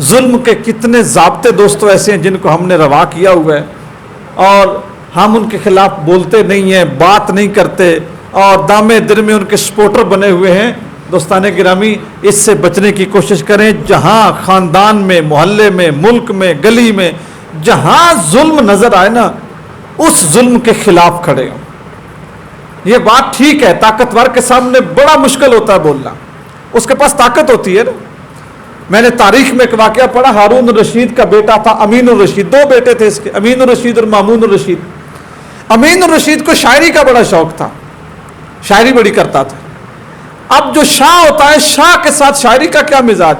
ظلم کے کتنے ضابطے دوستوں ایسے ہیں جن کو ہم نے روا کیا ہوا ہے، اور ہم ان کے خلاف بولتے نہیں ہیں، بات نہیں کرتے، اور دامے در میں ان کے سپورٹر بنے ہوئے ہیں۔ دوستان گرامی، اس سے بچنے کی کوشش کریں۔ جہاں خاندان میں، محلے میں، ملک میں، گلی میں جہاں ظلم نظر آئے نا، اس ظلم کے خلاف کھڑے ہوں۔ یہ بات ٹھیک ہے، طاقتور کے سامنے بڑا مشکل ہوتا ہے بولنا، اس کے پاس طاقت ہوتی ہے نا۔ میں نے تاریخ میں ایک واقعہ پڑھا، ہارون الرشید کا بیٹا تھا امین الرشید، 2 بیٹے تھے اس کے، امین الرشید اور مامون الرشید۔ امین الرشید کو شاعری کا بڑا شوق تھا، شاعری بڑی کرتا تھا۔ اب جو شاہ ہوتا ہے، شاہ کے ساتھ شاعری کا کیا مزاج؟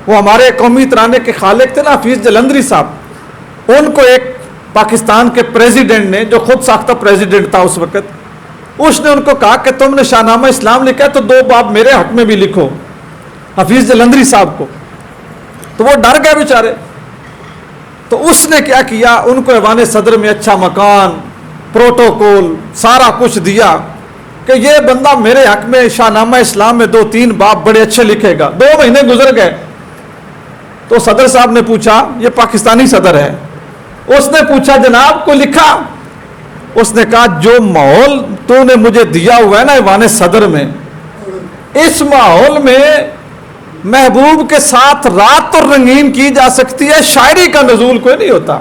وہ ہمارے قومی ترانے کے خالق تھے نا، حفیظ جلندری صاحب، ان کو ایک پاکستان کے پریزیڈنٹ نے، جو خود ساختہ پریزیڈنٹ تھا اس وقت، اس نے ان کو کہا کہ تم نے شاہ نامہ اسلام لکھا ہے تو 2 باب میرے حق میں بھی لکھو، حفیظ جلندری صاحب کو۔ تو وہ ڈر گئے بیچارے، تو اس نے کیا کیا، ان کو ایوان صدر میں اچھا مکان، پروٹوکول سارا کچھ دیا کہ یہ بندہ میرے حق میں شاہ نامہ اسلام میں 2-3 باب بڑے اچھے لکھے گا۔ 2 مہینے گزر گئے تو صدر صاحب نے پوچھا، یہ پاکستانی صدر ہے، اس نے پوچھا جناب کو لکھا؟ اس نے کہا جو ماحول تو نے مجھے دیا ہوا ہے نا ایوان صدر میں، اس ماحول میں محبوب کے ساتھ رات تو رنگین کی جا سکتی ہے، شاعری کا نزول کوئی نہیں ہوتا۔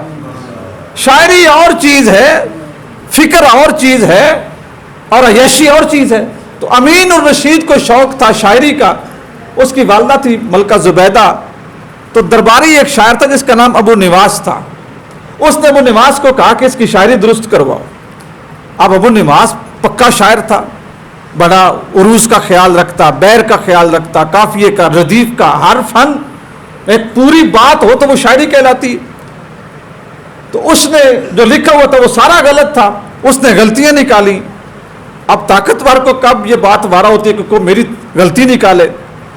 شاعری اور چیز ہے، فکر اور چیز ہے، اور عیاشی اور چیز ہے۔ تو امین الرشید کو شوق تھا شاعری کا، اس کی والدہ تھی ملکہ زبیدہ، تو درباری ایک شاعر تھا جس کا نام ابو نواس تھا، اس نے ابو نواس کو کہا کہ اس کی شاعری درست کرواؤ۔ اب ابو نواس پکا شاعر تھا، بڑا عروض کا خیال رکھتا، بیر کا خیال رکھتا، قافیے کا، ردیف کا، ہر فن ایک پوری بات ہو تو وہ شاعری کہلاتی۔ تو اس نے جو لکھا ہوا تھا وہ سارا غلط تھا، اس نے غلطیاں نکالی۔ اب طاقتور کو کب یہ بات وارا ہوتی ہے کہ کوئی میری غلطی نکالے؟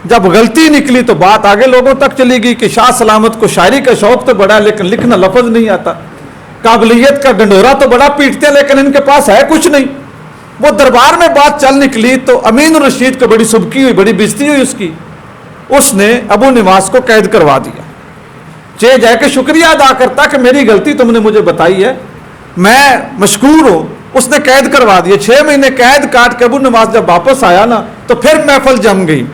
جب غلطی نکلی تو بات آگے لوگوں تک چلی گئی کہ شاہ سلامت کو شاعری کا شوق تو بڑا ہے لیکن لکھنا لفظ نہیں آتا، قابلیت کا ڈنڈورا تو بڑا پیٹتے ہیں لیکن ان کے پاس ہے کچھ نہیں۔ وہ دربار میں بات چل نکلی تو امین الرشید کو بڑی سبکی ہوئی، بڑی بےزتی ہوئی اس کی، اس نے ابو نواس کو قید کروا دیا، چہ جا کے شکریہ ادا کرتا کہ میری غلطی تم نے مجھے بتائی ہے، میں مشکور ہوں۔ اس نے قید کروا دیا، 6 مہینے قید کاٹ کے ابو نواس جب واپس آیا نا تو پھر محفل جم گئی،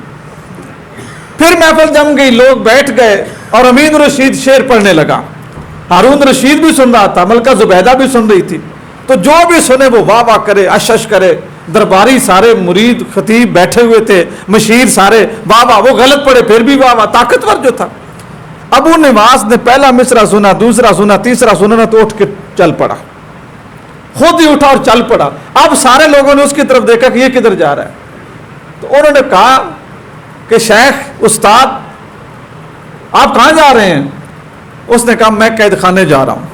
لوگ بیٹھ گئے اور امین الرشید شعر پڑھنے لگا، ہارون رشید بھی سن رہا تھا، ملکہ زبیدہ بھی سن رہی تھی، تو جو بھی سنے وہ واہ واہ کرے، اشش کرے، درباری سارے مرید خطیب بیٹھے ہوئے تھے، مشیر سارے واہ واہ، وہ غلط پڑے پھر بھی واہ واہ، طاقتور جو تھا۔ ابو نواس نے پہلا مصرع سنا، دوسرا سنا، تیسرا سنا تو اٹھ کے چل پڑا، خود ہی اٹھا اور چل پڑا۔ اب سارے لوگوں نے اس کی طرف دیکھا کہ یہ کدھر جا رہا ہے، تو انہوں نے کہا کہ شیخ استاد آپ کہاں جا رہے ہیں؟ اس نے کہا میں قید خانے جا رہا ہوں۔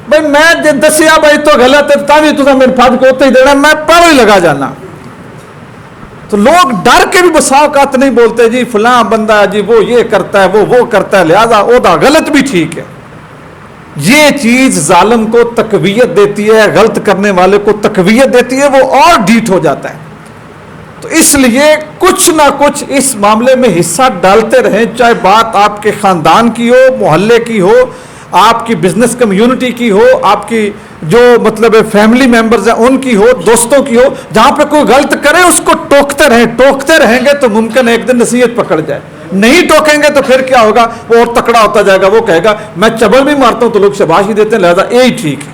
بھائی میں دسیا بھائی تو غلط ہے، تھی تو میرے پھاڑ کو ہوتے ہی دینا، میں پاو ہی لگا جانا۔ تو لوگ ڈر کے بھی بسا اوقات نہیں بولتے جی فلاں بندہ ہے جی وہ یہ کرتا ہے وہ کرتا ہے، لہذا اودا غلط بھی ٹھیک ہے۔ یہ چیز ظالم کو تقویت دیتی ہے، غلط کرنے والے کو تقویت دیتی ہے، وہ اور ڈھیٹ ہو جاتا ہے۔ تو اس لیے کچھ نہ کچھ اس معاملے میں حصہ ڈالتے رہیں، چاہے بات آپ کے خاندان کی ہو، محلے کی ہو، آپ کی بزنس کمیونٹی کی ہو، آپ کی جو مطلب فیملی ممبرز ہیں ان کی ہو، دوستوں کی ہو، جہاں پہ کوئی غلط کرے اس کو ٹوکتے رہیں گے تو ممکن ہے ایک دن نصیحت پکڑ جائے۔ نہیں ٹوکیں گے تو پھر کیا ہوگا، وہ اور تکڑا ہوتا جائے گا، وہ کہے گا میں چبل بھی مارتا ہوں تو لوگ شاباشی دیتے ہیں، لہذا یہی ٹھیک ہے۔